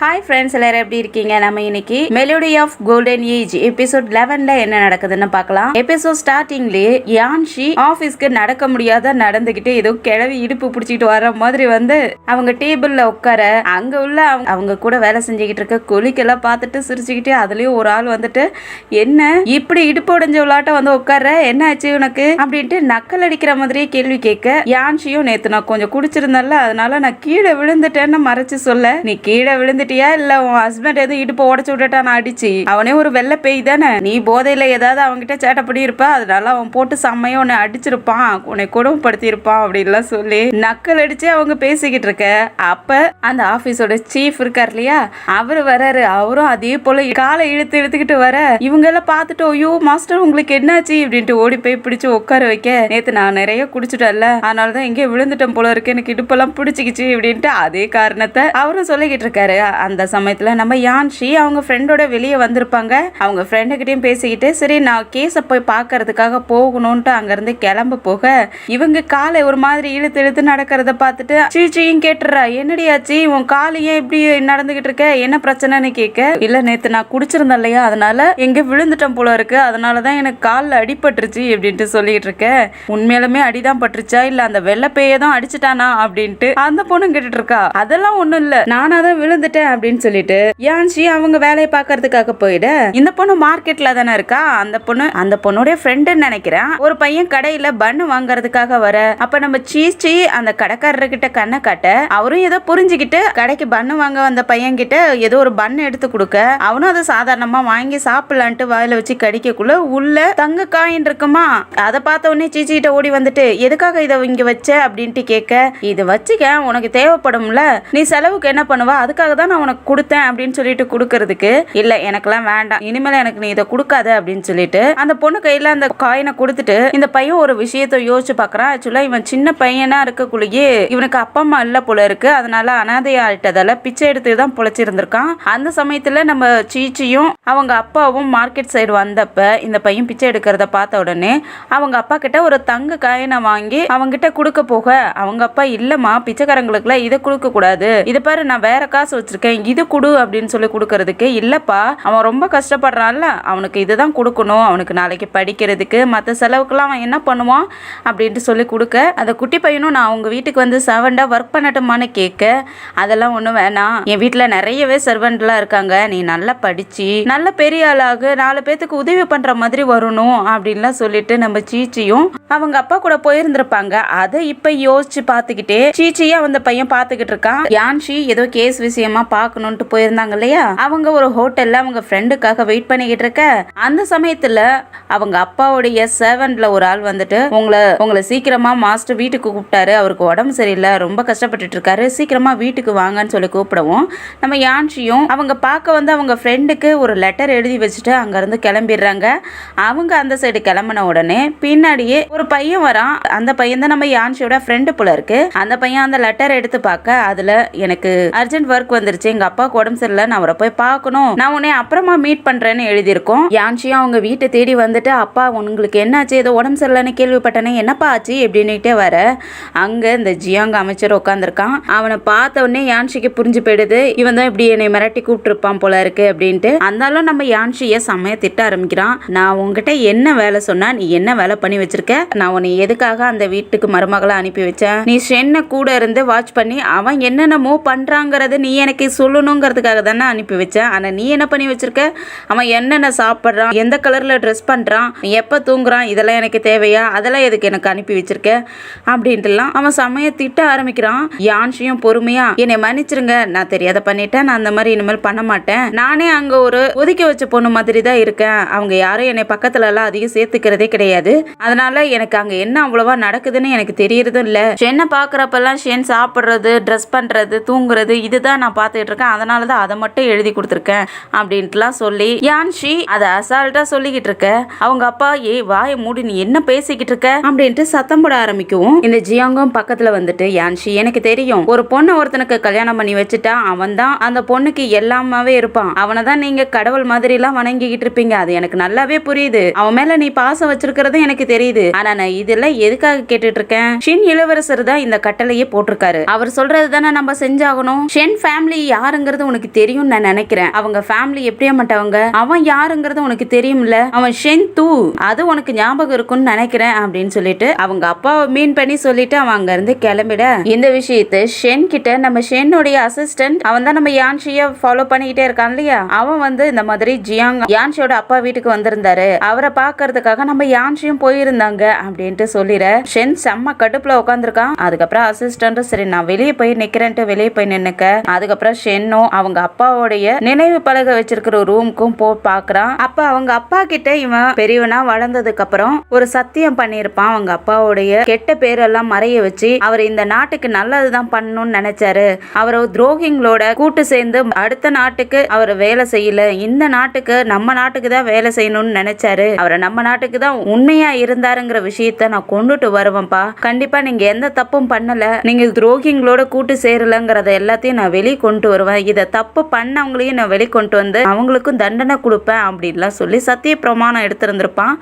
Hi friends, எல்லாரும் எப்படி இருக்கீங்க? நம்ம இன்னைக்கு melody of golden age episode 11ல என்ன நடக்குதுன்னு பார்க்கலாம். எபிசோட் ஸ்டார்டிங்லயே யான்ஷி ஆபீஸ்க்கு நடக்க முடியாத நடந்துகிட்டு ஏதோ கிழவி இடுப்பு பிடிச்சிட்டு வர மாதிரி அவங்க டேபிள்ல உட்கார அங்க உள்ள அவங்க கூட வேலை செஞ்சுக்கிட்டு இருக்க கொலிக்கெல்லாம் பார்த்துட்டு சிரிச்சுக்கிட்டு அதுலயும் ஒரு ஆள் என்ன இப்படி இடுப்பு உடைஞ்ச விளாட்ட உட்கார, என்ன ஆச்சு உனக்கு அப்படின்ட்டு நக்கல் அடிக்கிற மாதிரியே கேள்வி கேட்க, யான்ஷியும் நேத்து நான் கொஞ்சம் குடிச்சிருந்தேன்ல அதனால நான் கீழே விழுந்துட்டேன்னு மறைச்சு சொல்ல, நீ கீழே விழுந்துட்டியா இல்ல உன் ஹஸ்பண்ட் எதுவும் இடுப்பு உடச்சு விட்டுட்டான் அடிச்சு, அவனே ஒரு வெள்ளை பேய் தானே, நீ போதையில ஏதாவது அவன்கிட்ட சேட்டை பண்ணி இருப்ப, அதனால அவன் போட்டு செம்மையா உன்னை அடிச்சிருப்பான், உன்னை கொடுமைப்படுத்தி இருப்பான் அப்படின்லாம் சொல்லி நக்கல் அடிச்சு அவங்க பேசிக்கிட்டு இருக்க. அப்ப அந்த ஆபீஸோட சீஃப் இருக்கார் இல்லையா, அவரு வராரு. அவரும் அதே போல காலை இழுத்துக்கிட்டு வர, இவங்க எல்லாம் பார்த்துட்டு ஐயோ மாஸ்டர் உங்களுக்கு என்னாச்சு அப்படின்ட்டு ஓடி போய் பிடிச்சு உட்கார வைக்க, நேத்து நான் நிறைய குடிச்சிட்டேன்ல அதனாலதான் எங்கேயும் விழுந்துட்டேன் போல இருக்கு, எனக்கு இடுப்பெல்லாம் பிடிச்சிக்கிச்சு அப்படின்ட்டு அதே காரணத்தை அவரும் சொல்லிக்கிட்டு இருக்காரு. அந்த சமயத்துல நம்ம யான்ஷி அவங்க ஃப்ரெண்டோட வெளியே வந்திருப்பாங்க. அவங்க ஃப்ரெண்டு கிட்டயும் பேசிக்கிட்டு சரி நான் கேஸை போய் பார்க்கறதுக்காக போகணும்ட்டு அங்கிருந்து கிளம்ப போக, இவங்க காலை ஒரு மாதிரி இழுத்து நடக்கிறத பார்த்துட்டு சீச்சியும் கேட்டுறா, என்னடியாச்சு உன் காலை ஏன் இப்படி நடந்துகிட்டு இருக்க, என்ன பிரச்சனைன்னு கேட்க, இல்ல நேத்து நான் குடிச்சிருந்தேன் இல்லையா அதனால எங்க விழுந்துட்டேன் போல இருக்கு, அதனாலதான் எனக்கு காலில் அடிபட்டுருச்சு அப்படின்ட்டு சொல்லிட்டு இருக்க. உண்மையிலுமே அடிதான் பட்டுருச்சா இல்ல அந்த வெள்ளை பேயதான் அடிச்சுட்டானா அப்படின்ட்டு அந்த பொண்ணு கேட்டுட்டு இருக்கா. அதெல்லாம் ஒண்ணும் இல்ல, நானாதான் விழுந்துட்டேன் அப்படின்னு சொல்லிட்டு யான்ஷி அவங்க வேலையை பார்க்கறதுக்காக போயிட, இந்த பொண்ணு மார்க்கெட்ல தானே இருக்கா, அந்த பொண்ணுடைய ஃப்ரெண்டுன்னு நினைக்கிறேன். ஒரு பையன் கடையில பண்ணு வாங்கறதுக்காக வர, அப்ப நம்ம சீச்சி அந்த கடைக்காரர் கிட்ட கண்ணை காட்ட, அவரும் ஏதோ புரிஞ்சுக்கிட்டு கடைக்கு பண்ணு வாங்க வந்த பையன் கிட்ட ஏதோ ஒரு பண்ணு எடுத்து கொடுக்க, அவனும் அதை சாதாரணமா வாங்கி சாப்பிடலான்ட்டு வாயில வச்சு கடிக்கக்குள்ள உள்ள தங்க காயின் இருக்குமா, அதை பார்த்த உடனே சீச்சி கிட்ட ஓடி வந்துட்டு எதுக்காக இதை இங்க வச்ச அப்படின்ட்டு கேட்க, இது வச்சுக்க உனக்கு தேவைப்படும்ல, நீ செலவுக்கு என்ன பண்ணுவா, அதுக்காக தான் நான் உனக்கு கொடுத்தேன் அப்படின்னு சொல்லிட்டு கொடுக்கறதுக்கு, இல்ல எனக்கெல்லாம் வேண்டாம் இனிமேல் எனக்கு நீ இதை கொடுக்காத அப்படின்னு சொல்லிட்டு அந்த பொண்ணு கையில அந்த காயினை கொடுத்துட்டு இந்த பையன் ஒரு விஷயத்தை யோசிச்சு பாக்குறான். ஆக்சுவலா இவன் சின்ன பையனா இருக்கக்குள்ளேயே இவனுக்கு அப்பா அம்மா இல்ல போல இருக்கு, அதனால அனாதையா ஆயிட்டதால பிச்சை எடுத்து தான் பொழைச்சிருந்திருக்கான். அந்த சமயத்துல நம்ம சீச்சியும் அவங்க அப்பாவும் மார்க்கெட் சைடு வந்தப்ப இந்த பையன் பிச்சை எடுக்கிறத பார்த்த உடனே அவங்க அப்பா கிட்ட ஒரு தங்க காயினை வாங்கி அவங்க கிட்ட கொடுக்க போக, அவங்க அப்பா இல்லம்மா பிச்சைக்காரங்களுக்குலாம் இதை கொடுக்க கூடாது, இதை பாரு நான் வேற காசு வச்சிருக்கேன் இது குடு அப்படின்னு சொல்லி கொடுக்கறதுக்கு, இல்லப்பா அவன் ரொம்ப கஷ்டப்படுறான்ல அவனுக்கு இதுதான் கொடுக்கணும், அவனுக்கு நாளைக்கு படிக்கிறதுக்கு மற்ற செலவுக்குலாம் அவன் என்ன பண்ணுவான் அப்படின்ட்டு சொல்லி கொடுக்க, அந்த குட்டி பையனும் நான் அவங்க வீட்டுக்கு வந்து சர்வெண்டா ஒர்க் பண்ணட்டுமான்னு கேட்க, அதெல்லாம் ஒன்றும் வேணாம் என் வீட்டில் நிறையவே சர்வெண்ட்லாம் இருக்காங்க, நீ நல்லா படிச்சு நல்ல பெரிய ஆளாக 4 பேத்துக்கு உதவி பண்ற மாதிரி வரணும் அப்படின்லாம் சொல்லிட்டு நம்ம சீச்சியும் அவங்க அப்பா கூட போயிருந்திருப்பாங்க. அதை இப்ப யோசிச்சு பார்த்துக்கிட்டே சீச்சியா அந்த பையன் பார்த்துக்கிட்டு இருக்கான். யான்ஷி ஏதோ கேஸ் விஷயமா பார்க்கணும்ட்டு போயிருந்தாங்க இல்லையா, அவங்க ஒரு ஹோட்டல்ல அவங்க ஃப்ரெண்டுக்காக வெயிட் பண்ணிக்கிட்டு இருக்க, அந்த சமயத்துல அவங்க அப்பாவுடைய சர்வெண்ட்ல ஒரு ஆள் வந்துட்டு உங்களை சீக்கிரமா மாஸ்டர் வீட்டுக்கு கூப்பிட்டாரு, அவருக்கு உடம்பு சரியில்லை ரொம்ப கஷ்டப்பட்டுட்டு இருக்காரு, சீக்கிரமா வீட்டுக்கு வாங்கன்னு சொல்லி கூப்பிடவும் நம்ம யான்ஷியும் அவங்க பார்க்க வந்து அவங்க ஃப்ரெண்டுக்கு ஒரு லெட்டர் எழுதி வச்சுட்டு அங்க இருந்து கிளம்பிடுறாங்க. அவங்க அந்த சைடு கிளம்பின உடனே பின்னாடியே ஒரு பையன் வரான். அந்த பையன் தான் நம்ம யான்ஷியோட ஃப்ரெண்டு போல இருக்கு. அந்த பையன் அந்த லெட்டர் எடுத்து பார்க்க, அதுல எனக்கு அர்ஜென்ட் ஒர்க் வந்துருச்சு, எங்க அப்பா உடம்பு சரியில்லை, நான் அவரை போய் பார்க்கணும், நான் உன்னை அப்புறமா மீட் பண்றேன்னு எழுதியிருக்கோம். யான்ஷியும் அவங்க வீட்டை தேடி வந்துட்டு, அப்பா உங்களுக்கு என்னாச்சு, ஏதோ உடம்பு சரியில்லைன்னு கேள்விப்பட்டேனே, என்னப்பா ஆச்சு அப்படின்னுட்டே வர, அங்க இந்த ஜியாங் அமைச்சர் உட்காந்துருக்கான். அவனை பார்த்த உடனே யான்ஷிக்கு புரிஞ்சு போயிடுது, இவன் தான் இப்படி என்னை மிரட்டி கூப்பிட்டு இருப்பான் போல இருக்கு அப்படின்ட்டு. அந்தாலும் நம்ம யான்ஷிய செம்மைய திட்ட ஆரம்பிக்கிறான். நான் உங்ககிட்ட என்ன வேலை சொன்னா, நீ என்ன வேலை பண்ணி வச்சிருக்க, நான் உன்னை எதுக்காக அந்த வீட்டுக்கு மருமகளை அனுப்பி வச்சேன், நீ சென்னை கூட இருந்து வாட்ச் பண்ணி அவன் என்னென்னமோ பண்றாங்கிறது நீ எனக்கு சொல்லணுங்கிறதுக்காக தானே அனுப்பி வச்சேன், ஆனா நீ என்ன பண்ணி வச்சிருக்க, அவன் என்னென்ன சாப்பிட்றான், எந்த கலர்ல ட்ரெஸ் பண்றான், எப்ப தூங்குறான், இதெல்லாம் எனக்கு தேவையா, அதெல்லாம் எதுக்கு எனக்கு அனுப்பி வச்சிருக்க அப்படின்ட்டுலாம் அவன் செம்மைய திட்ட ஆரம்பிக்கிறான். யான்ஷியும் பொறுமையா என்னை மன்னிச்சிருங்க, நான் தெரியாத பண்ணிட்டேன், நான் அந்த மாதிரி இனிமேல் பண்ண மாட்டேன், நானே அங்க ஒரு ஒதுக்கி வச்ச பொண்ணு மாதிரி தான் இருக்கேன், அவங்க யாரும் என்னை பக்கத்துல எல்லாம் அதிகம் சேர்த்துக்கிறதே கிடையாது, அதனால எனக்கு அங்க என்ன அவ்வளவா நடக்குதுன்னு எனக்கு தெரியறதும் இல்ல, ஷென்னை பாக்குறப்பெல்லாம் ஷென் சாப்பிடுறது ட்ரெஸ் பண்றது தூங்குறது இதுதான் நான் பார்த்துட்டு இருக்கேன், அதனாலதான் அதை மட்டும் எழுதி கொடுத்துருக்கேன் அப்படின்ட்டுலாம் சொல்லி யான்ஷி அதை அசால்ட்டா சொல்லிக்கிட்டு இருக்க, அவங்க அப்பா வாயை மூடி நீ என்ன பேசிக்கிட்டு இருக்க அப்படின்ட்டு சத்தம் போட ஆரம்பிக்கவும், இந்த ஜியாங்கும் பக்கத்துல வந்துட்டு, யான்ஷி எனக்கு தெரியும் ஒரு பொண்ணை ஒருத்தனுக்கு கல்யாணம் பண்ணி வச்சுட்டா அவன் தான் அந்த பொண்ணுக்கு எல்லாமே இருப்பான், அவனை தான் நீங்க கடவுள் மாதிரி எல்லாம் வணங்கிக்கிட்டு இருப்பீங்க, அது எனக்கு நல்லாவே புரியுது, அவன் மேல நீ பாசம் வச்சிருக்கிறதும் எனக்கு தெரியுது, ஆனா நான் இதெல்லாம் எதுக்காக கேட்டுட்டு இருக்கேன், ஷின் இளவரசர் தான் இந்த கட்டளையே போட்டிருக்காரு, அவர் சொல்றது தானே நம்ம செஞ்சாகணும், ஷென் ஃபேமிலி யாருங்கிறது உனக்கு தெரியும் நான் நினைக்கிறேன். அவங்க ஃபேமிலி எப்படியாமட்டவங்க, அவன் யாருங்கிறது உனக்கு தெரியும்ல, அவன் ஷென் தூ, அது உனக்கு ஞாபகம் இருக்கும்னு நினைக்கிறேன் அப்படின்னு சொல்லிட்டு அவங்க அப்பாவை மீன் பண்ணி சொல்லிட்டு அவன் அங்க இருந்து கிளம்பிட, இந்த விஷயத்தை ஷென் கிட்ட நம்ம ஷென்னுடைய அசிஸ்டன்ட், அவன் தான் நம்ம யான்ஷிய ஃபாலோ பண்ணிக்கிட்டே இருக்கான் இல்லையா, அவன் வந்து இந்த மாதிரி ஜியாங் யான்ஷியோட அப்பா வீட்டுக்கு வந்திருந்தாரு, அவரை பாக்குறதுக்காக நம்ம யான்ஷியும் போயிருந்தாங்க அப்படின்ட்டு சொல்லிட ஷென் செம்ம கடுப்புல உட்காந்துருக்கான். அதுக்கப்புறம் அசிஸ்டன்ட் சரி நான் வெளியே போய் நிக்கிறேன்ட்டு வெளியே போய் நின்னுக்க. அதுக்கப்புறம் ஷென்னும் அவங்க அப்பாவோடைய நினைவு பலகை வச்சிருக்கிற ரூமுக்கும் பாக்குறான். அப்ப அவங்க அப்பா கிட்ட இவன் பெரியவனா வளர்ந்ததுக்கு அப்புறம் ஒரு சத்தியம் பண்ணிருப்பான். அவங்க அப்பாவுடைய கெட்ட பேரெல்லாம் மறைய வச்சு அவர் இந்த நாட்டுக்கு நல்லதுதான் பண்ணணும்னு நினைச்சாரு. அவர் துரோகிங்களோட கூட்டு சேர்ந்து அடுத்த நாட்டுக்கு அவர் வேலை செய்யல, இந்த நாட்டுக்கு நம்ம நாட்டுக்கு தான் வேலை செய்யணும்னு நினைச்சாரு. அவரை நம்ம நாட்டுக்கு தான் உண்மையா இருந்தாருங்கிற விஷயத்த நான் கொண்டுட்டு வருவேன்ப்பா. கண்டிப்பா நீங்க எந்த தப்பும் பண்ணல, நீங்க துரோகிங்களோட கூட்டு சேரலங்கிறத எல்லாத்தையும் நான் வெளியே கொண்டு வருவேன். இதை தப்பு பண்ணவங்களையும் நான் வெளியே கொண்டு வந்து அவங்களுக்கும் தண்டனை கொடுப்பேன் அப்படின்லாம் சொல்லி சத்திய பிரமாணம் எடுத்திருந்திருப்பான்.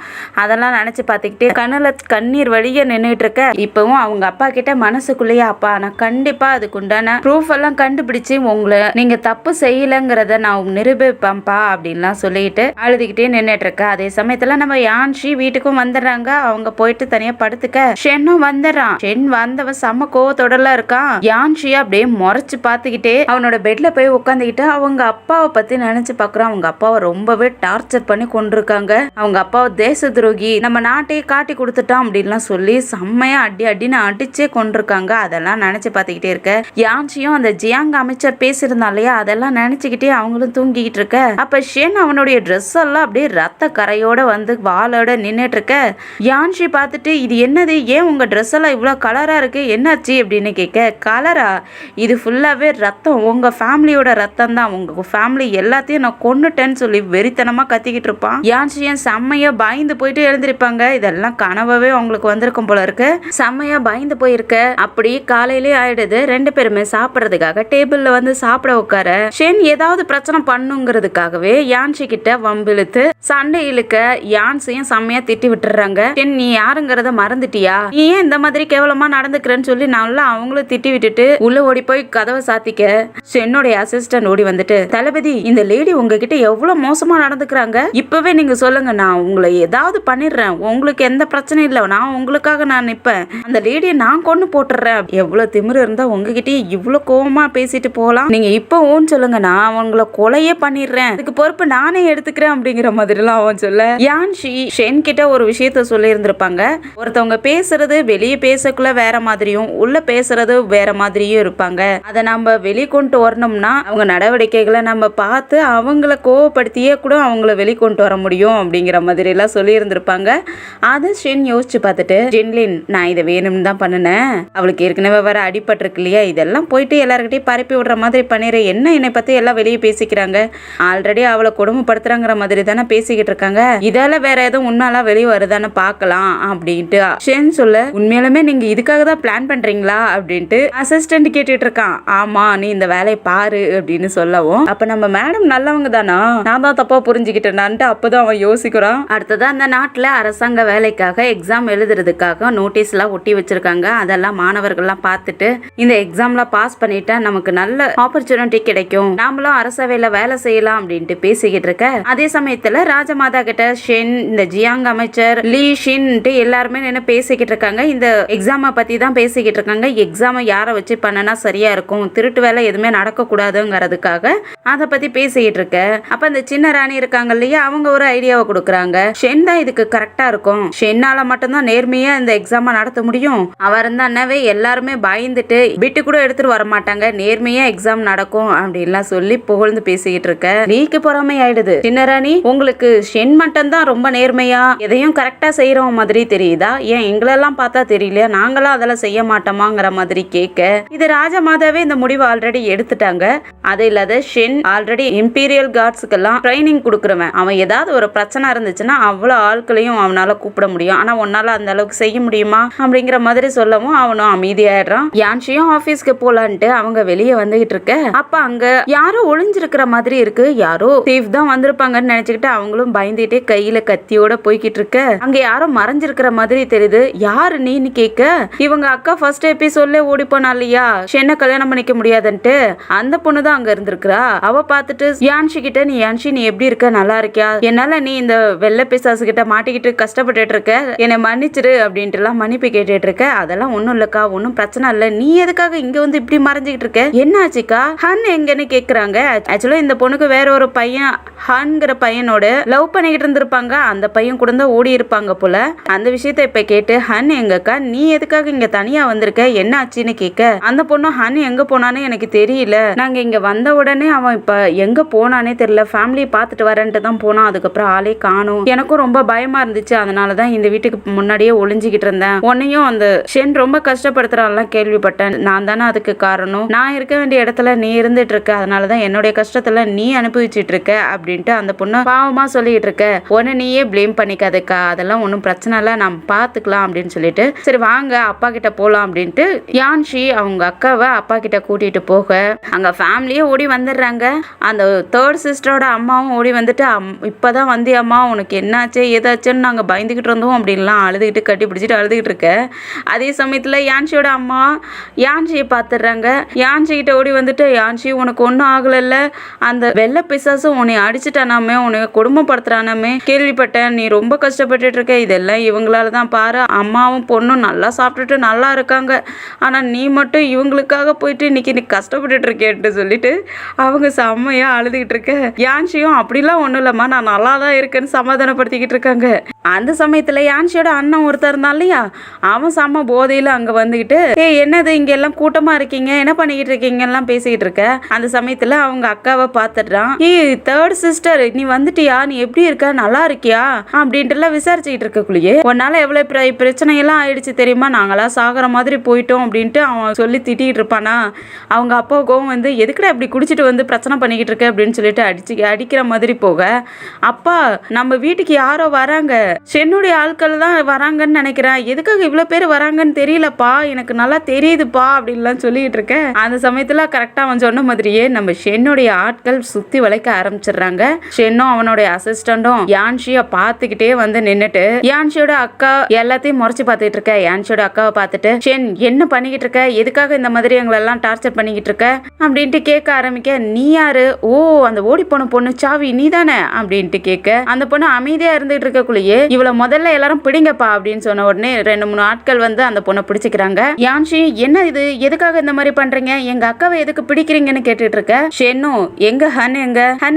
அதெல்லாம் நினைச்சு பார்த்துக்கிட்டே கண்ணுல கண்ணீர் வழிய நின்றுட்டு இருக்க. இப்பவும் அவங்க அப்பா கிட்ட மனசுக்குள்ளேயே அப்பா நான் கண்டிப்பா அதுக்குண்டான ப்ரூஃப் எல்லாம் கண்டுபிடிச்சு உங்களை நீங்க தப்பு செய்யலங்கிறத நான் நிரூபிப்பேன்ப்பா அப்படின்லாம் சொல்லிட்டு அழுதுகிட்டே நின்றுட்டு இருக்க. அதே சமயத்துல நம்ம யான்ஷி வீட்டுக்கும் வந்துடுறாங்க. அவங்க போயிட்டு தனியா படுத்துக்க ஷென்னும் வந்துடுறான். ஷென் வந்தவன் செம்ம கோவத்தோடலாம் இருக்கான். யான்ஷி அப்படியே முறைச்சு பார்த்துக்கிட்டே அவனோட பெட்ல போய் உட்காந்துக்கிட்டு அவங்க அப்பாவை பத்தி நினைச்சு பாக்குறான். அவங்க அப்பாவை ரொம்பவே டார்ச்சர் பண்ணி கொண்டிருக்காங்க. அவங்க அப்பாவை தேச துரோகி, நம்ம நாட்டையே காட்டி கொடுத்துட்டான் அப்படின்லாம் சொல்லி செம்மையா அடின்னு அடிச்சே கொண்டிருக்காங்க. அதெல்லாம் நினைச்சு பார்த்துக்கிட்டே இருக்க. யான்ஷியும் அந்த ஜியாங் அமைச்சர் பேசியிருந்தா இல்லையா, அதெல்லாம் நினைச்சுக்கிட்டே அவங்களும் தூங்கிக்கிட்டு இருக்க. அப்ப ஷென் அவனுடைய ட்ரெஸ் எல்லாம் அப்படியே ரத்த கரையோட வந்து வாளோட நின்னுட்டு இருக்க. யான்ஷி பார்த்துட்டு இது என்னது, ஏன் உங்க ட்ரெஸ் எல்லாம் இவ்வளவு கலரா இருக்கு, என்னாச்சு அப்படின்னு கேட்க, கலரா இது ஃபுல்லாவே ரத்தம், உங்க ஃபேமிலியோட ரத்தம் தான், உங்க ஃபேமிலி எல்லாத்தையும் நான் கொன்னுட்டேன்னு சொல்லி வெறித்தனமா கத்திக்கிட்டு இருப்பான். யான்ஷியன் செம்மையா பயந்து போயிட்டு எழுந்திருப்பாங்க. இதெல்லாம் கனவாவே அவங்களுக்கு வந்திருக்கும் போல இருக்கு. செம்மையா பயந்து போயிருக்க. அப்படி காலையிலே ஆயிடுது. ரெண்டு பேருமே சாப்பிடறதுக்காக டேபிள்ல வந்து சாப்பிட உட்கார ஷென் ஏதாவது பிரச்சனை பண்ணுங்கிறதுக்காகவே யான்ஷி கிட்ட வம்பிழுத்து சண்டை இழுக்க யான்ஷியும் செம்மையா திட்டி விட்டுறாங்க. ஷென் நீ யாருங்கிறத மறந்துட்டியா, நீ ஏன் இந்த மாதிரி கேவலமா நடந்துக்கிறேன்னு சொல்லி நல்லா அவங்களும் திட்டி விட்டுட்டு உள்ள ஓடி போய் கதவை சாத்திக்க ஷென்னோட அசிஸ்டன்ட் ஓடி வந்துட்டு தளபதி இந்த லேடி உங்ககிட்ட எவ்வளவு மோசமா நடந்துக்கிறாங்க, இப்பவே நீங்க சொல்லுங்க, நான் உங்களை ஏதாவது பண்ணிடுறேன், உங்களுக்கு எந்த பிரச்சனையும் இல்லை, நான் உங்களுக்காக நான் நிப்பேன், அந்த லேடியை நான் கொண்டு போட்டுறேன், எவ்வளவு திமிரு இருந்தா உங்ககிட்டயே இவ்வளவு கோவமா பேசிட்டு போகலாம், நீங்க இப்ப ஓன்னு சொல்லுங்க, நான் அவங்கள கொலையே பண்ணிடுறேன், அதுக்கு பொறுப்பு நானே எடுத்துக்கிறேன் அப்படிங்கிற மாதிரி எல்லாம் அவன் சொல்ல யான்ஷி ஷென் கிட்ட ஒரு விஷயத்த சொல்லி இருந்திருப்பாங்க. ஒருத்தவங்க பேசுறது வெளியே பேசக்குள்ள வேற மாதிரியும் உள்ள பேசுறது வேற மாதிரியும் இருப்பாங்க. அதை நம்ம வெளிக்கொண்டு வரணும்னா அவங்க நடவடிக்கைகளை நம்ம பார்த்து அவங்கள கோவப்படுத்தியே கூட அவங்கள வெளிக்கொண்டு வர முடியும் அப்படிங்கிற மாதிரி எல்லாம் சொல்லி இருந்திருப்பாங்க. அதை ஷென் யோசிச்சு பார்த்துட்டு ஜென்லின் நான் இதை வேணும்னு தான் பண்ணினேன், அவளுக்கு ஏற்கனவே வர அடிபட்டிருக்கு இல்லையா, இதெல்லாம் போயிட்டு எல்லாருக்கிட்டையும் பரப்பி விடுற மாதிரி பண்ணிடுற, என்ன என்னை பத்தி எல்லாம் வெளியே பேசிக்கிறாங்க, ஆல்ரெடி அவளை கொடுமைப்படுத்துறாங்கிற மாதிரி தானே பேசிக்கிட்டு இருக்காங்க, இதெல்லாம் வேற எதுவும் உண்மையெல்லாம் வெளியே வருதான்னு பார்க்கலாம் அப்படின்ட்டு ஷென் சொல்ல உண்மையிலுமே நீங்க இதுக்காக தான் பிளான் பண்றீங்களா அப்படின்ட்டு அசிஸ்டன்ட் கேட்டுட்டு இருக்கான். ஆமா நீ இந்த வேலையை பாரு அப்படின்னு சொல்லவும் அப்ப நம்ம மேடம் நல்லவங்க தானா, நான் தான் தப்பா புரிஞ்சுக்கிட்டேனான்ட்டு அப்பதான் அவன் யோசிக்கிறான். அடுத்ததான் அந்த நாட்டுல அரசாங்க வேலைக்காக எக்ஸாம் எழுதுறதுக்காக நோட்டீஸ் எல்லாம் ஒட்டி வச்சிருக்காங்க. அதெல்லாம் மாணவர்கள்லாம் பார்த்துட்டு இந்த எக்ஸாம்ல பாஸ் பண்ணிட்டா நமக்கு நல்ல ஆப்பர்ச்சுனிட்டி கிடைக்கும், நாமளும் அரசவையில வேலை செய்யலாம் அப்படின்ட்டு பேசிக்கிட்டு இருக்க. அதே சமயத்துல ராஜமாதா கிட்ட ஷென் இந்த ஜியாங் அமைச்சர் லீ ஷின் எல்லாருமே என்ன பேசிக்கிட்டு இருக்காங்க. இந்த எக்ஸாமை பத்தி தான் பேசிக்கிட்டு இருக்காங்க. எக்ஸாமை யாரை வச்சு பண்ணனா சரியா இருக்கும், திருட்டு வேலை எதுவுமே நடக்க கூடாதுங்கிறதுக்காக அதை பத்தி பேசிக்கிட்டு இருக்க. அப்ப அந்த சின்ன ராணி இருக்காங்க இல்லையா, அவங்க ஒரு ஐடியாவை கொடுக்குறாங்க. ஷென் தான் இதுக்கு கரெக்டா இருக்கும், ஷென்னால மட்டும்தான் நேர்மையா இந்த எக்ஸாமை நடத்த முடியும், அவர் இருந்தாவே எல்லாருமே பயந்துட்டு விட்டு கூட எடுத்துட்டு வர மாட்டாங்க, நேர்மையா எக்ஸாம் நடக்கும் அப்படின்லாம் சொல்லி புகழ்ந்து பேசிக்கிட்டு இருக்க. நீக்கு பொறாமை ஆயிடுது. சின்ன ராணி உங்களுக்கு ஷென் மட்டும் தான் ரொம்ப நேர்மையா எதையும் கரெக்டா செய்யற மாதிரி தெரியுதா, ஏன் எங்களெல்லாம் பார்த்தா தெரியல, நாங்களாம் அதெல்லாம் செய்ய மாட்டோமாங்கிற மாதிரி கேட்க, இது ராஜமாதாவே இந்த முடிவு ஆல்ரெடி எடுத்துட்டாங்க. அது இல்லாத ஷென் ஆல்ரெடி இம்பீரியல் கார்ட்ஸுக்கெல்லாம் ட்ரைனிங் கொடுக்குறவன், அவன் ஏதாவது ஒரு பிரச்சனை இருந்துச்சுன்னா அவ்வளோ ஆட்களையும் அவனால கூப்பிட முடியும், ஆனா உன்னால அந்த அளவுக்கு செய்ய முடியுமா அப்படிங்கிற மாதிரி சொல்லவும் அவனும் அமைதியாயிடுறான். யான்ஷியும் ஆபீஸ்க்கு போலான்ட்டு அவங்க வெளியே வந்துகிட்டு இருக்க. அப்ப அங்க யாரோ ஒளிஞ்சிருக்கிற மாதிரி இருக்கு, யாரோ சேஃப் தான் வந்திருப்பாங்கன்னு நினைச்சுக்கிட்டு அவங்களும் பயந்துட்டே கையில கத்தியோட போய்கிட்டு இருக்க. அங்க யாரோ மறைஞ்சிருக்கிற மாதிரி தெரியுது. யாரு நீன்னு கேட்க இவங்க அக்கா ஃபர்ஸ்ட் எபிசோட்ல ஓடி போனா இல்லையா ஷென்னை கல்யாணம் பண்ணிக்க முடியாதுன்ட்டு, அந்த பொண்ணு தான் அங்க இருந்திருக்கிறா. அவ பார்த்துட்டு யான்ஷி கிட்ட, நீ யான்ஷி நீ எப்படி இருக்க, நல்லா இருக்கியா, என்னால நீ இந்த வெள்ளை பிசாசு கிட்ட மாட்டிக்கிட்டு கஷ்டப்பட்டுட்டு இருக்க, என்னை மன்னிச்சிரு அப்படின்ட்டு எல்லாம் மன்னிப்பு கேட்டுட்டு இருக்க. அதெல்லாம் ஒண்ணும் இல்லக்கா, ஒன்னும் பிரச்சனை இல்ல, நீ எதுக்காக இங்க வந்து இப்படி மறைஞ்சிக்கிட்டு இருக்க, என்ன ஆச்சுக்கா, ஹன் எங்கன்னு கேக்குறாங்க. ஆக்சுவலா இந்த பொண்ணுக்கு வேற ஒரு பையன் ஹன்ங்கிற பையனோட லவ் பண்ணிக்கிட்டு இருந்திருப்பாங்க. அந்த பையன் கூட தான் ஓடி இருப்பாங்க போல. அந்த விஷயத்த இப்ப கேட்டு ஹன் எங்கக்கா, நீ எதுக்காக இங்க தனியா வந்திருக்க, என்ன ஆச்சுன்னு கேட்க, அந்த பொண்ணு ஹன் எங்க போனான்னு எனக்கு தெரியல, நாங்க இங்க வந்த உடனே அவன் இப்ப எங்க போனானே தெரியல, ஃபேமிலியை பார்த்துட்டு வரேன்ட்டு தான் போனான், அதுக்கப்புறம் ஆளே காணும், எனக்கும் ரொம்ப பயமா இருந்துச்சு, அதனாலதான் இந்த வீட்டுக்கு முன்னாடியே ஒளிஞ்சுக்கிட்டு இருந்தேன், உன்னையும் அந்த ஷென் ரொம்ப கஷ்டப்படுத்துறான்லாம் கேள்விப்பட்டேன், நான் தானே அதுக்கு காரணம், நான் இருக்க வேண்டிய இடத்துல நீ இருந்துட்டு இருக்க, அதனாலதான் என்னுடைய கஷ்டத்துல நீ அனுபவிச்சுட்டு இருக்க அப்படின்ட்டு அந்த பொண்ணு பாவமா சொல்லிட்டு இருக்க. உன்னை நீயே பிளேம் பண்ணிக்காதக்கா, அதெல்லாம் ஒன்றும் பிரச்சனை இல்லை, நம்ம பார்த்துக்கலாம் அப்படின்னு சொல்லிட்டு, சரி வாங்க அப்பா கிட்ட போலாம் அப்படின்ட்டு யான்ஷி அவங்க அக்காவை அப்பா கிட்ட கூட்டிட்டு போக அங்க ஃபேமிலியே ஓடி வந்துடுறாங்க. அந்த தேர்ட் சிஸ்டரோட அம்மாவும் ஓடி வந்துட்டு, இப்பதான் வந்தியம்மா, உனக்கு என்னாச்சு ஏதாச்சுன்னு நாங்க பயந்துகிட்டு இருந்தோம் அப்படின்லாம் அழுதுகிட்டு கட்டி பிடிச்சிட்டு அழுதுகிட்டு இருக்க. அதே சமயத்துல யான்ஷியோட அம்மா யான்ஷியை பார்த்துடுறாங்க. யான்ஷி கிட்ட ஓடி வந்துட்டு, யான்ஷி உனக்கு ஒன்றும் ஆகலைல்ல, அந்த வெள்ளை பிசாசும் உன்னை அடிச்சுட்டானாமே, உன்னை கொடுமைப்படுத்துறானாமே கேள்விப்பட்டேன், நீ ரொம்ப கஷ்டப்பட்டுட்டு இருக்க, இதெல்லாம் இவங்களால தான் பாரு, அம்மாவும் பொண்ணும் நல்லா சாப்பிட்டுட்டு நல்லா இருக்காங்க, ஆனா நீ மட்டும் இவங்களுக்காக போயிட்டு இன்னைக்கு நீ கஷ்டப்பட்டுட்டு இருக்கேன்ட்டு சொல்லிட்டு அவங்க செம்மையா அழுதுகிட்டு இருக்க. யான்ஷியும் அப்படிலாம் ஒன்றும் இல்லைம்மா, நான் நல்லா தான் இருக்கேன்னு சமாதானப்படுத்திக்கிட்டு இருக்காங்க. அந்த சமயத்துல யான்ஷியோட அண்ணன் ஒருத்தர் இருந்தான் இல்லையா, அவன் செம்ம போதையில அங்க வந்துகிட்டு, என்னது இங்க எல்லாம் கூட்டமா இருக்கீங்க, என்ன பண்ணிக்கிட்டு இருக்கீங்க எல்லாம் பேசிக்கிட்டு இருக்க. அந்த சமயத்துல அவங்க அக்காவை பார்த்துடுறான். தேர்ட் சிஸ்டர் நீ வந்துட்டியா, நீ எப்படி இருக்க, நல்லா இருக்கியா அப்படின்ட்டு எல்லாம் விசாரிச்சுக்கிட்டு இருக்கக்குள்ளேயே, உன்னால எவ்வளவு பிரச்சனை எல்லாம் ஆயிடுச்சு தெரியுமா, நாங்களாம் சாகிற மாதிரி போயிட்டோம் அப்படின்ட்டு அவன் சொல்லி திட்டிகிட்டு இருப்பானா. அவங்க அப்பாவுக்கும் வந்து எதுக்குடா இப்படி குடிச்சிட்டு வந்து பிரச்சனை பண்ணிக்கிட்டு இருக்க அப்படின்னு சொல்லிட்டு அடிக்கிற மாதிரி போக, அப்பா நம்ம வீட்டுக்கு யாரோ வராங்க, ஷென்னுடைய ஆட்கள் தான் வராங்கன்னு நினைக்கிறேன், எதுக்காக இவ்வளவு பேர் வராங்கன்னு தெரியலப்பா, எனக்கு நல்லா தெரியுதுப்பா அப்படின்லாம் சொல்லிட்டு இருக்கேன். அந்த சமயத்துல கரெக்டா அவன் சொன்ன மாதிரியே நம்ம ஷென்னுடைய ஆட்கள் சுத்தி வளைக்க ஆரம்பிச்சிடுறாங்க. ஷென்னும் அவனுடைய அசிஸ்டண்டும் யான்ஷிய பார்த்துக்கிட்டே வந்து நின்னுட்டு யான்ஷியோட அக்கா எல்லாத்தையும் முறைச்சு பார்த்துட்டு இருக்க. யான்ஷியோட அக்காவை பார்த்துட்டு, ஷென் என்ன பண்ணிக்கிட்டு இருக்க, எதுக்காக இந்த மாதிரி எங்களெல்லாம் டார்ச்சர் பண்ணிக்கிட்டு இருக்க அப்படின்ட்டு கேட்க ஆரம்பிக்க. நீ யாரு, ஓ அந்த ஓடி போன பொண்ணு சாவி நீ தானே அப்படின்ட்டு கேட்க. அந்த பொண்ணு அமைதியா இருந்துகிட்டு இருக்கக்குள்ளேயே, இவ்வளவு முதல்ல எல்லாரும் பிடிங்கப்பா அப்படின்னு சொன்ன உடனே 2-3 ஆட்கள் வந்து அந்த பொண்ணை பிடிச்சிக்கிறாங்க. யான்ஷி என்ன இது, எதுக்காக இந்த மாதிரி பண்றீங்க, எங்க அக்காவை எதுக்கு பிடிக்கிறீங்கன்னு கேட்டுட்டு இருக்க. ஷென்னும் எங்க ஹன்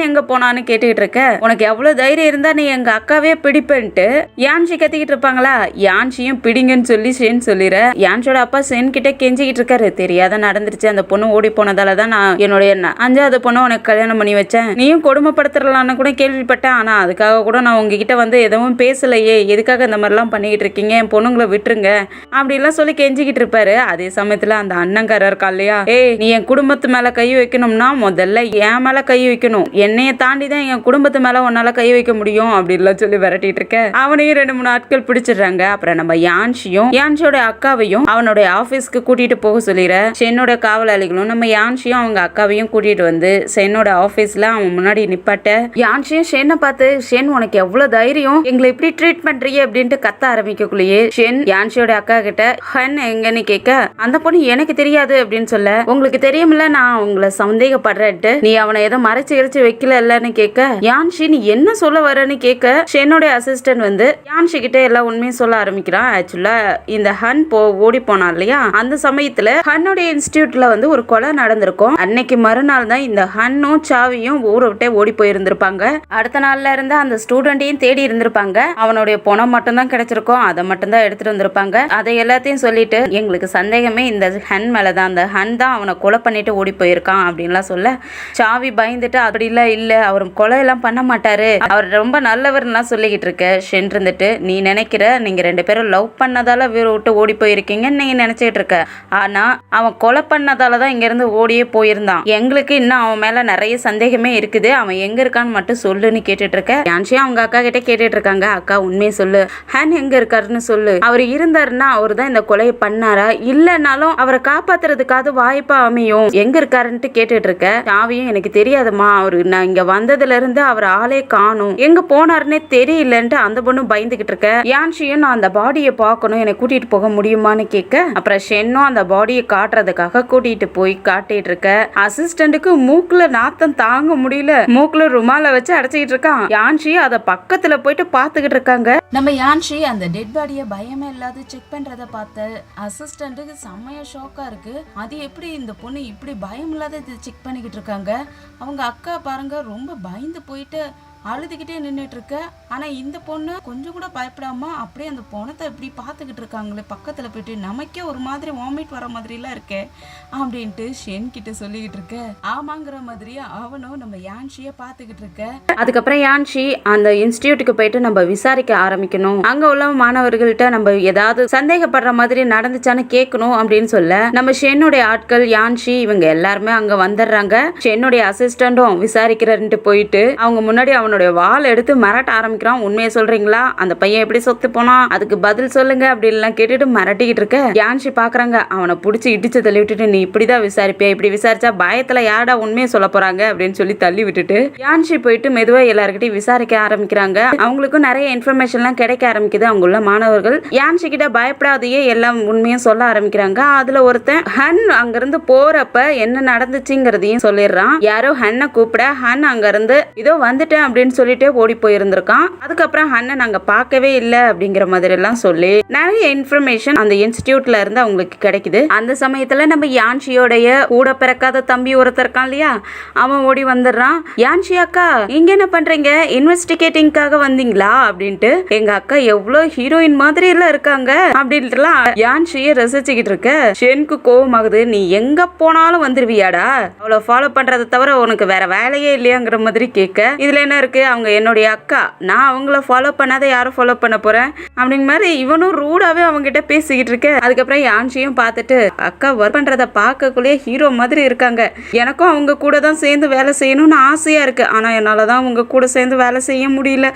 எங்க போனான்னு கேட்டுக்கிட்டு இருக்க. உனக்கு எவ்வளவு தைரியம் இருந்தா நீ எங்க அக்காவே பிடிப்பேன்ட்டு யான்ஷி கத்திக்கிட்டு இருப்பாங்களா. யான்ஷியும் பிடிங்கன்னு சொல்லி ஷென் சொல்லிற. யான்ஷியோட அப்பா ஷென் கிட்ட கெஞ்சிக்கிட்டு இருக்காரு, தெரியாத நடந்துருச்சு, அந்த பொண்ணு ஓடி போனதால தான் நான் என்னுடைய 5வது பொண்ணு உனக்கு கல்யாணம் பண்ணி வச்சேன், நீயும் கொடுமைப்படுத்துறலான்னு கூட கேள்விப்பட்டேன், ஆனா அதுக்காக கூட நான் உங்ககிட்ட வந்து எதுவும் பேசலையே, எதுக்காக இந்த மாதிரிலாம் பண்ணிக்கிட்டு இருக்கீங்க, என் பொண்ணுங்களை விட்டுருங்க அப்படிலாம் சொல்லி கெஞ்சிக்கிட்டு இருப்பாரு. அதே சமயத்துல அந்த அண்ணங்காரர் இருக்கா இல்லையா, நீ என் குடும்பத்து மேல கை வைக்கணும்னா முதல்ல என் மேல கை வைக்கணும், என்னைய தாண்டி தான் என் குடும்பத்து மேல உன்னால கை வைக்க முடியும் அப்படின்லாம் சொல்லி விரட்டிட்டு இருக்க. அவனையும் 2-3 ஆட்கள் பிடிச்சிடுறாங்க. அப்புறம் நம்ம யான்ஷியோட அக்காவையும் அவனுடைய ஆபீஸ்க்கு கூட்டிட்டு போக சொல்லிடுற. ஷென்னோட காவலாளிகளும் நம்ம யான்ஷியும் அவங்க அக்காவையும் கூட்டிட்டு வந்து ஷென்னோட ஆபீஸ்ல அவன் முன்னாடி நிப்பாட்ட. யான்ஷியும் ஷென்னை பார்த்து, ஷென் உனக்கு எவ்வளவு தைரியம், எங்களை இப்படி ட்ரீட் பண்றீங்க அப்படின்ட்டு கத்த ஆரம்பிக்கக்குள்ளேயே ஷென் யான்ஷியோட அக்கா கிட்ட ஹன் எங்கன்னு கேட்க, அந்த பொண்ணு எனக்கு தெரியாது அப்படின்னு சொல்ல, உங்களுக்கு தெரியுமில்ல நான் உங்களை சந்தேகப்படுறேன்ட்டு, நீ அவனை ஏதோ மறைச்சு வைக்கல இல்லன்னு கேட்க, யான்ஷி நீ என்ன சொல்ல வரன்னு கேட்க, ஷென்னோட அசிஸ்டன்ட் வந்து யான்ஷி கிட்ட எல்லா உண்மையும் சொல்ல ஆரம்பிக்கிறான். ஆக்சுவலா இந்த ஹன் ஓடி போனான் இல்லையா, அந்த சமயத்துல ஹன்னோட இன்ஸ்டிடியூட்ல வந்து ஒரு கொலை நடந்திருக்கும். அன்னைக்கு மறுநாள் தான் இந்த ஹன்னும் சாவியும் ஊரை விட்டே ஓடி போயிருந்திருப்பாங்க. அடுத்த நாள்ல இருந்து அந்த ஸ்டூடெண்டையும் தேடி இருந்திருப்பாங்க. அவனுடைய பணம் மட்டும் தான் கிடைச்சிருக்கும், அதை மட்டும் தான் எடுத்துட்டு வந்திருப்பாங்க. அதை எல்லாத்தையும் சொல்லிட்டு எங்களுக்கு சந்தேகமே இந்த ஹன் மேலதான், அந்த ஹன் தான் அவனை கொலை பண்ணிட்டு ஓடி போயிருக்கான் அப்படின்லாம் சொல்ல, சாவி பயந்துட்டு அப்படிலாம் இல்ல, அவர் கொலை எல்லாம் பண்ண மாட்டாரு, அவர் ரொம்ப நல்லவர்லாம் சொல்லிக்கிட்டு இருக்க. ஷென் இருந்துட்டு, நீ நினைக்கிற நீங்க 2 பேரும் லவ் பண்ணதால வீரை விட்டு ஓடி போயிருக்கீங்கன்னு நீங்க நினைச்சிட்டு இருக்க, ஆனா அவன் கொலை பண்ணதால தான் இங்க இருந்து ஓடியே போயிருந்தான், எங்களுக்கு இன்னும் அவன் மேல நிறைய சந்தேகமே இருக்குது, அவன் எங்க இருக்கான்னு மட்டும் சொல்லுன்னு கேட்டுட்டு இருக்க. யான்ஷியும் அவங்க அக்கா கிட்ட கேட்டுட்டு இருக்காங்க, அக்கா உண்மையை சொல்லு, ஹன் எங்க இருக்காருன்னு சொல்லு, அவர் இருந்தாருன்னா அவர் தான் இந்த கொலையை பண்ணாரா, இல்லைன்னாலும் அவரை காப்பாத்துறதுக்காவது வாய்ப்பா அமையும், எங்க இருக்காருன்ட்டு கேட்டுட்டு இருக்க. சாவியும் எனக்கு தெரியாதுமா, அவரு நான் இங்க வந்ததுல இருந்து அவர் ஆளே காணும், எங்க போனாருன்னே தெரியலன்ட்டு அந்த பொண்ணும் பயந்துகிட்டு இருக்க. யான்ஷியும் நான் அந்த பாடியை பார்க்கணும், என்னை கூட்டிட்டு போக முடியுமான்னு கேட்க. அப்புறம் ஷென்னும் அந்த பாடியை காட்டுறதுக்காக கூட்டிட்டு போய் காட்ட காட்டிட்டு இருக்க. அசிஸ்டன்ட்டுக்கு மூக்குல நாத்தம் தாங்க முடியல, மூக்குல ருமால வச்சு அடைச்சிட்டு இருக்கான். யான்ஷி அத பக்கத்துல போயிட்டு பாத்துக்கிட்டு இருக்காங்க. நம்ம யான்ஷி அந்த டெட் பாடிய பயமே இல்லாத செக் பண்றத பார்த்த அசிஸ்டன்ட்டுக்கு செம்மையா ஷாக்கா இருக்கு. அது எப்படி இந்த பொண்ணு இப்படி பயம் இல்லாத செக் பண்ணிக்கிட்டு இருக்காங்க. அவங்க அக்கா பாருங்க ரொம்ப பயந்து போயிட்டு அழுதுகிட்டே நின்றுட்டு இருக்க. ஆனா இந்த பொண்ணு கொஞ்சம் கூட பயப்படாம அப்படியே அந்த பொணத்தை இப்படி பார்த்துக்கிட்டு இருக்காங்களே பக்கத்துல போயிட்டு. நமக்கே ஒரு மாதிரி வாமிட் வர மாதிரி எல்லாம் இருக்கே அப்படின்ட்டு ஷென் கிட்ட சொல்லிக்கிட்டு இருக்க. ஆமாங்கிற மாதிரி அவனும் நம்ம யான்ஷிய பார்த்துக்கிட்டு இருக்க. அதுக்கப்புறம் யான்ஷி அந்த இன்ஸ்டிடியூட்டுக்கு போயிட்டு நம்ம விசாரிக்க ஆரம்பிக்கணும், அங்க உள்ள மாணவர்கள்ட்ட நம்ம ஏதாவது சந்தேகப்படுற மாதிரி நடந்துச்சான்னு கேட்கணும் அப்படின்னு சொல்ல நம்ம ஷென்னுடைய ஆட்கள் யான்ஷி இவங்க எல்லாருமே அங்க வந்துடுறாங்க. ஷென்னுடைய அசிஸ்டண்டும் விசாரிக்கிறன்ட்டு போயிட்டு அவங்க முன்னாடி அவனுடைய வால் எடுத்து மிரட்ட ஆரம்பிக்கிறான். உண்மையை சொல்றீங்களா, அந்த பையன் எப்படி சொத்து போனா, அதுக்கு பதில் சொல்லுங்க அப்படின்லாம் கேட்டுட்டு மிரட்டிக்கிட்டு இருக்க. யான்ஷி பாக்குறாங்க, அவனை பிடிச்சி இடிச்சு தள்ளி விட்டுட்டு நீ இப்படிதான் விசாரிப்பியா, இப்படி விசாரிச்சா பயத்துல யாரா உண்மையை சொல்ல போறாங்க அப்படின்னு சொல்லி தள்ளி விட்டுட்டு யான்ஷி போயிட்டு மெதுவா எல்லாருக்கிட்டையும் விசாரிக்க ஆரம்பிக்கிறாங்க. அவங்களுக்கும் நிறைய இன்ஃபர்மேஷன்லாம் கிடைக்க ஆரம்பிக்குது. அவங்க உள்ள மாணவர்கள் யான்ஷி கிட்ட பயப்படாதையே எல்லாம் உண்மையும் சொல்ல ஆரம்பிக்கிறாங்க. அதுல ஒருத்தன் ஹன் அங்கிருந்து போறப்ப என்ன நடந்துச்சுங்கிறதையும் சொல்லிடுறான். யாரோ ஹன்னை கூப்பிட ஹன் அங்க இருந்து இதோ வந்துட்டேன் அப்படின்னு சொல்லிட்டு ஓடி போயிருந்திருக்கான். அதுக்கப்புறம் ஹன்னை நாங்க பார்க்கவே இல்லை அப்படிங்கிற மாதிரி எல்லாம் சொல்லி நிறைய இன்ஃபர்மேஷன் அந்த இன்ஸ்டிடியூட்ல இருந்து அவங்களுக்கு கிடைக்குது. அந்த சமயத்துல நம்ம யான்ஷியோடைய கூட பிறக்காத தம்பி ஒருத்தர் இருக்கான் இல்லையா, அவன் ஓடி வந்துடுறான். யான்ஷி அக்கா இங்க என்ன பண்றீங்க, இன்வெஸ்டிகேட்டிங்காக வந்தீங்களா அப்படின்ட்டு. எங்க அக்கா எவ்வளவு ஹீரோயின் மாதிரி எல்லாம் இருக்காங்க அப்படின்ட்டுலாம் யான்ஷியை ரசிச்சுக்கிட்டு இருக்க. ஷென்க்கு கோவமாகுது, நீ எங்க போனாலும் வந்துருவியாடா, அவளை ஃபாலோ பண்றதை தவிர உனக்கு வேற வேலையே இல்லையாங்கிற மாதிரி கேட்க. இதுல என்ன இருக்கு, அவங்க என்னுடைய அக்கா, நான் அவங்கள ஃபாலோ பண்ணாத யாரும் ஃபாலோ பண்ண போறேன் அப்படிங்கிற மாதிரி இவனும் ரூடாவே அவங்க கிட்ட பேசிக்கிட்டு இருக்க. அதுக்கப்புறம் யான்ஷியும் பார்த்துட்டு அக்கா ஒர்க் பண்றத பார்க்கக்குள்ளே ஹீரோ மாதிரி இருக்காங்க, எனக்கும் அவங்க கூட தான் சேர்ந்து வேலை செய்யணும்னு ஆசையா இருக்கு, ஆனா என்னாலதான் அவங்க கூட சேர்ந்து வேலை செய்ய முடியல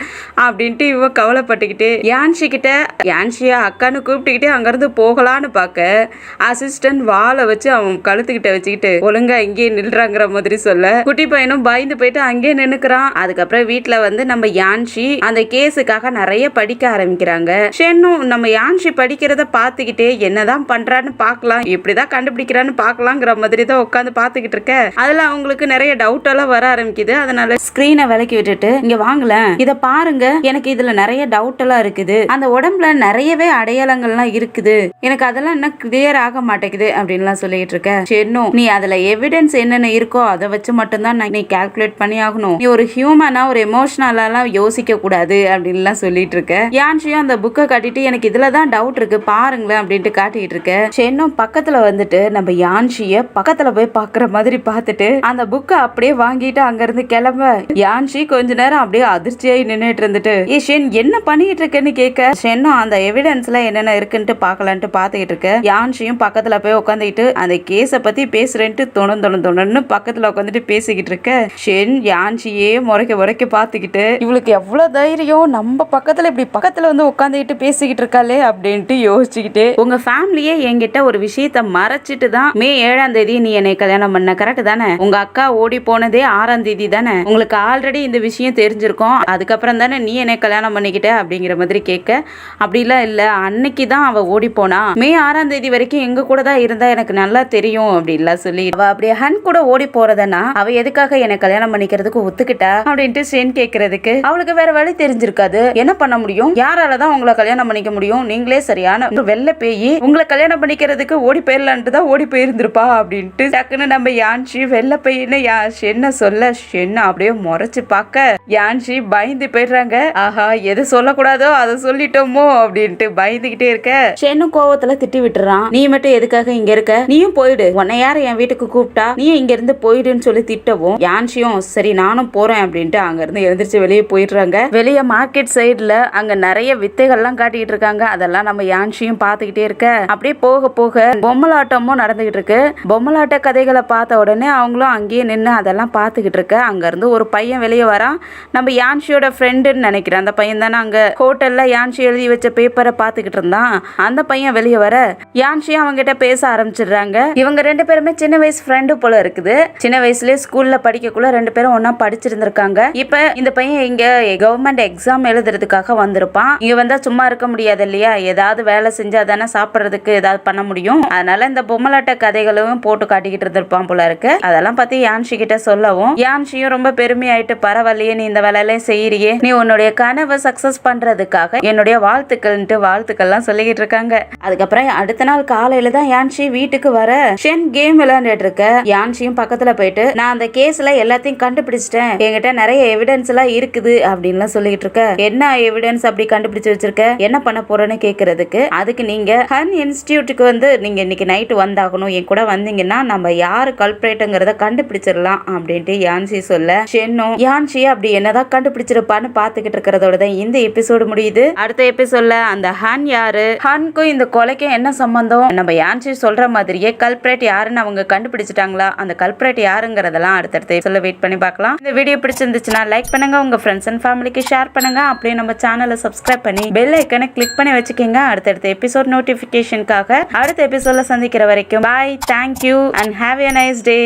அப்படின்ட்டு இவ கவலைப்பட்டுக்கிட்டு யான்ஷி கிட்ட யான்ஷியா அக்கான்னு கூப்பிட்டுக்கிட்டே அங்கிருந்து போகலான்னு பார்க்க அசிஸ்டன்ட் வாழை வச்சு அவன் கழுத்துக்கிட்ட வச்சுக்கிட்டு ஒழுங்கா இங்கே நில்றாங்கிற மாதிரி சொல்ல குட்டி பையனும் பயந்து போயிட்டு அங்கேயே நின்னுக்கிறான். அதுக்கப்புறம் வீட்டுல வந்து நம்ம யான்ஷி அந்த கேஸுக்காக நிறைய படிக்க ஆரம்பிக்கிறாங்க. ஷென்னும் நம்ம யான்ஷி படிக்கிறத பார்த்துக்கிட்டே என்னதான் பண்றான்னு பார்க்கலாம், இப்படிதான் கண்டுபிடிக்கிறான்னு பார்க்கலாங்கிற மாதிரி தான் உட்காந்து பார்த்துக்கிட்டு இருக்க. அதுல அவங்களுக்கு நிறைய டவுட் எல்லாம் வர ஆரம்பிக்குது. அதனால ஸ்கிரீனை விலக்கி விட்டுட்டு இங்க வாங்கல இத பாருங்க, எனக்கு இதுல நிறைய டவுட் எல்லாம் இருக்குது, அந்த உடம்புல நிறையவே அடையாளங்கள்லாம் இருக்குது, எனக்கு அதெல்லாம் என்ன கிளியர் ஆக மாட்டேங்குது அப்படின்லாம் சொல்லிட்டு இருக்க. ஷென்னும் நீ அதுல எவிடன்ஸ் என்னென்ன இருக்கோ அதை வச்சு மட்டும்தான் நீ கால்குலேட் பண்ணி ஆகணும், நீ ஒரு ஹியூமனா ஒரு எமோஷனலாம் யோசிக்க கூடாது அப்படின்லாம் சொல்லிட்டு இருக்க. யான்ஷியும் அந்த புக்கை காட்டிட்டு எனக்கு இதுலதான் டவுட் இருக்கு பாருங்களேன் அப்படின்ட்டு காட்டிட்டு இருக்க. ஷென்னும் பக்கத்துல வந்துட்டு நம்ம யான்ஷிய பக்கத்துல போய் பாக்குற மாதிரி பார்த்துட்டு அந்த புக்கை அப்படியே வாங்கிட்டு அங்க இருந்து கிளம்ப யான்ஷி கொஞ்ச நேரம் அப்படியே அதிர்ச்சியாகி நின்றுட்டு இருந்துட்டு ஏ ஷென் என்ன பண்ணிட்டு இருக்கேன்னு கேட்க. ஷென்னும் அந்த எவிடன்ஸ்ல என்னென்ன இருக்குன்ட்டு பாக்கலான்ட்டு பாத்துக்கிட்டு இருக்க. யான்ஷியும் பக்கத்துல போய் உட்காந்துக்கிட்டு அந்த கேஸை பத்தி பேசுறேன்ட்டு தொணன்னு பக்கத்துல உட்காந்துட்டு பேசிக்கிட்டு இருக்க. ஷென் யான்ஷியே முறைக்க பார்த்துக்கிட்டு இவளுக்கு எவ்வளவு தைரியம், நம்ம பக்கத்துல இப்படி பக்கத்துல வந்து உட்காந்துக்கிட்டு பேசிக்கிட்டு இருக்காளே அப்படின்ட்டு யோசிச்சுக்கிட்டு உங்க ஃபேமிலியே என்கிட்ட ஒரு விஷயத்த மறைச்சிட்டு தான் மே 7ஆம் தேதி நீ என்னை கல்யாணம் பண்ண, கரெக்ட் தானே? உங்க அக்கா ஓடி போனதே 6ஆம் தேதி தானே? உங்களுக்கு ஆல்ரெடி இந்த விஷயம் தெரிஞ்சிருக்கும், அதுக்கப்புறம் தானே நீ என்னை கல்யாணம் பண்ணிக்கிட்ட அப்படிங்கிற மாதிரி கேட்க. அப்படிலாம் இல்ல, அன்னைக்கு தான் அவ ஓடி போனா, மே 6ஆம் தேதி வரைக்கும் எங்க கூட தான் இருந்தா எனக்கு நல்லா தெரியும் அப்படின்லாம் சொல்லி அவ அப்படியே ஹன் கூட ஓடி போறதுன்னா அவ எதுக்காக என்னை கல்யாணம் பண்ணிக்கிறதுக்கு ஒத்துக்கிட்டா அப்படின்ட்டு ஷென் கேட்கறதுக்கு அவளுக்கு வேற வழி தெரிஞ்சிருக்காது. என்ன பண்ண முடியும், யாராலதான் உங்களை கல்யாணம் பண்ணிக்க முடியும், நீங்களே சரியான வெள்ளை பேய், உங்களை கல்யாணம் பண்ணிக்கிறதுக்கு ஓடி போயிடலான்ட்டு தான் ஓடி போயிருந்திருப்பா அப்படின்ட்டு டக்குன்னு நம்ம யான்ஷி வெள்ளை பேயின்னு ஷென்ன சொல்ல ஷென்ன அப்படியே முறைச்சு பார்க்க யான்ஷி பயந்து போயிடுறாங்க. ஆஹா எது சொல்லக்கூடாதோ அதை சொல்லிட்டோமோ அப்படின்ட்டு பயந்துகிட்டே இருக்க. ஷென்னும் கோவத்துல திட்டி விட்டுறான், நீ மட்டும் எதுக்காக இங்க இருக்க, நீயும் போயிடு, உன்னை யாரு என் வீட்டுக்கு கூப்பிட்டா, நீயும் இங்க இருந்து போயிடுன்னு சொல்லி திட்டவும் யான்ஷியும் சரி நானும் போறேன் அப்படின்ட்டு அங்க இருந்து எழுந்திரிச்சு வெளியே போயிடுறாங்க. வெளியே மார்க்கெட் சைடுல அங்க நிறைய வித்தைகள்லாம் காட்டிட்டு இருக்காங்க. அதெல்லாம் நம்ம யான்ஷியும் பார்த்துக்கிட்டே இருக்க. அப்படியே போக போக பொம்மலாட்டமும் நடந்துகிட்டு இருக்கு. பொம்மலாட்ட கதைகளை பார்த்த உடனே அவங்களும் அங்கேயே நின்று அதெல்லாம் பார்த்துக்கிட்டு இருக்க. அங்க இருந்து ஒரு பையன் வெளியே வரான், நம்ம யான்ஷியோட ஃப்ரெண்டுன்னு நினைக்கிறேன். அந்த பையன் தானே அங்க ஹோட்டல்ல யான்ஷி எழுதி வச்ச பேப்பரை பார்த்துக்கிட்டு இருந்தான். அந்த பையன் வெளியே வர யான்ஷி அவங்க கிட்ட பேச ஆரம்பிச்சிடுறாங்க. இவங்க ரெண்டு பேருமே சின்ன வயசு ஃப்ரெண்டு போல இருக்குது. சின்ன வயசுல ஸ்கூல்ல படிக்கக்குள்ள ரெண்டு பேரும் ஒன்னா படிச்சிருந்திருக்காங்க. இப்ப இந்த பையன் இங்க கவர்மெண்ட் எக்ஸாம் எழுதுறதுக்காக வந்திருப்பான். இங்க வந்தா சும்மா இருக்க முடியாது இல்லையா, ஏதாவது வேலை செஞ்சா தானே சாப்பிடறதுக்கு ஏதாவது பண்ண முடியும். அதனால இந்த பொம்மலாட்ட கதைகளும் போட்டு காட்டிக்கிட்டு இருந்திருப்பான் போல இருக்கு. அதெல்லாம் பத்தி யான்ஷி கிட்ட சொல்லவும் யான்ஷியும் ரொம்ப பெருமையாயிட்டு, பரவாயில்லையே நீ இந்த வேலையெல்லாம் செய்யறியே, நீ உன்னுடைய கனவை சக்சஸ் பண்றதுக்காக என்னுடைய வாழ்த்துக்கள்லாம் சொல்லிக்கிட்டு இருக்காங்க. அதுக்கப்புறம் அடுத்த நாள் காலையில தான் யான்ஷி வீட்டுக்கு வர ஷென் கேம் விளையாண்டுட்டு இருக்க. யான்ஷியும் பக்கத்துல போயிட்டு, நான் அந்த கேஸ்ல எல்லாத்தையும் கண்டுபிடிச்சிட்டேன், என்கிட்ட நிறைய எவிடன்ஸ் எல்லாம் இருக்குது அப்படின்னு சொல்லிட்டு இருக்க. என்ன எவிடன்ஸ் அப்படி கண்டுபிடிச்சு வச்சிருக்க, என்ன பண்ண போறேன்னு கேக்குறதுக்கு, அதுக்கு நீங்க ஹன் இன்ஸ்டிடியூட்டுக்கு வந்து நீங்க இன்னைக்கு நைட்டு வந்தாகணும், என் கூட வந்தீங்கன்னா நம்ம யாரு கல்பிரேட்டுங்கிறத கண்டுபிடிச்சிடலாம் அப்படின்ட்டு யான்ஷி சொல்ல, ஷென்னும் யான்ஷி அப்படி என்னதான் கண்டுபிடிச்சிருப்பான்னு பாத்துக்கிட்டு இருக்கிறதோட தான் இந்த எபிசோடு முடியுது. அடுத்த எபிசோட்ல அந்த ஹன் யாரு, ஹன்க்கும் இந்த கொலைக்கும் என்ன சம்பந்தம், நம்ம யான்ஷி சொல்ற மாதிரியே கல்பிரேட் யாருன்னு அவங்க கண்டுபிடிச்சிட்டாங்களா, அந்த கல்பிரேட் யாருங்கிறதெல்லாம் அடுத்தடுத்த எபிசோட்ல வெயிட் பண்ணி பார்க்கலாம். இந்த வீடியோ பிடிச்சிருந்துச்சுன்னா லைக் பண்ணுங்க, உங்க ஃப்ரெண்ட்ஸ் அண்ட் ஃபேமிலிக்கு ஷேர் பண்ணுங்க, அப்படியே நம்ம சேனலை சப்ஸ்கிரைப் பண்ணி பெல் ஐக்கனை கிளிக் பண்ணி வச்சுக்கோங்க அடுத்தடுத்த எபிசோட் நோட்டிபிகேஷனுக்காக. அடுத்த எபிசோட்ல சந்திக்கிற வரைக்கும் bye, thank you and have a nice day.